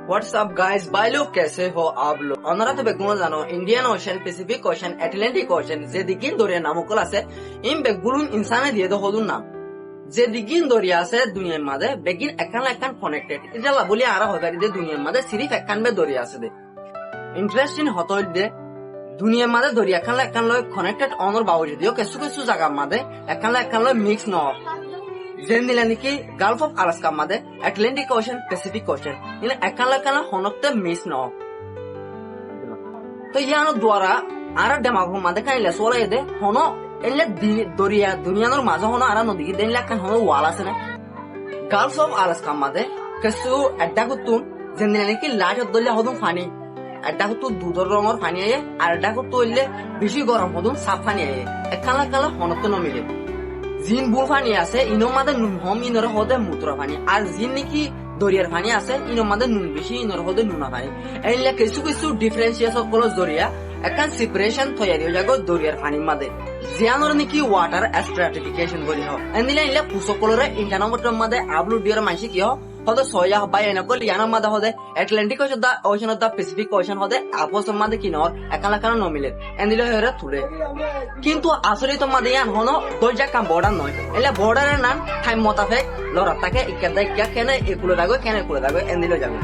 WhatsApp guys भाई लोग कैसे हो आप लोग अनरा तो बेगुन जानो Indian ocean Pacific ocean Atlantic ocean जे दिगिन दरिया नामकल আছে ইন বেগুন ইনসানে দিয়ে দো হদুন নাম যে দিগিন দরিয়া আছে দুনিয়ার মাঝে বেগিন একান একান কানেক্টেড ইজালা বলি আরা হইবারি দে দুনিয়ার মাঝে সিরিফ একান বে দরিয়া আছে দে ইন্টারেস্টিং হতল দে দুনিয়ার মাঝে দরিয়া একান একান লয় কানেক্টেড অনর বাউজি দিও কিছু কিছু জায়গা মাঝে একান একান লয় মিক্স ন যেন দিলা নাকি গালফ অফ আলাস্কা মাঝে এটলান্টিক ওশন প্যাসিফিক ওশন ইলে একান হনকতে মিস ন তো ইয়ানো দ্বারা আর দেমাগ মাঝে খাইলে সোলা এদে হন এলে দরিয়া দুনিয়ানোর মাঝে হন আর নদী দেনলে একান হন ওয়াল আছে না গালফ অফ আলাস্কা মাঝে কিছু এডা কুতুন যেন দিলা নাকি লাট দলে হদুন পানি এডা কুতু দুধর রঙের পানি আয়ে আর এডা কুতু হইলে বেশি গরম হদুন সাফ পানি আয়ে একান হনকতে নমিলে জিন বুল পানি আছে ইনোর মাঝে নুন হম ইনোর হদে মুত্রা পানি আর জিন নাকি দরিয়ার পানি আছে ইনোর মাঝে নুন বেশি ইনোর হদে নুনা পানি এইলে কিছু কিছু ডিফারেন্সিয়েশন কল দরিয়া একান সেপারেশন তৈরি হয়ে যাগো দরিয়ার পানির মাঝে জিয়ানোর নাকি ওয়াটার স্ট্রাটিফিকেশন বলি হয় এন্দিলে ইলে পুসকলরে ইন্টারনেটের মাঝে আপলোড দিয়ার মানসি কি হয় হদে সয়া বাই এনকল ইয়ানোর মাঝে হদে আটলান্টিক ওশন দা প্যাসিফিক ওশন হদে আপসের মাঝে কি নর একান নমিলে এন্দিলে হরে তুলে কিন্তু আসলে তো মাঝে ইয়ান হনো দরজা কাম বর্ডার নয় এলে বর্ডারের নাম টাইম মোতাবেক লড়ার তাকে ইকা কেন একুলে দাগো কেন একুলে দাগো এন্দিলে যাবে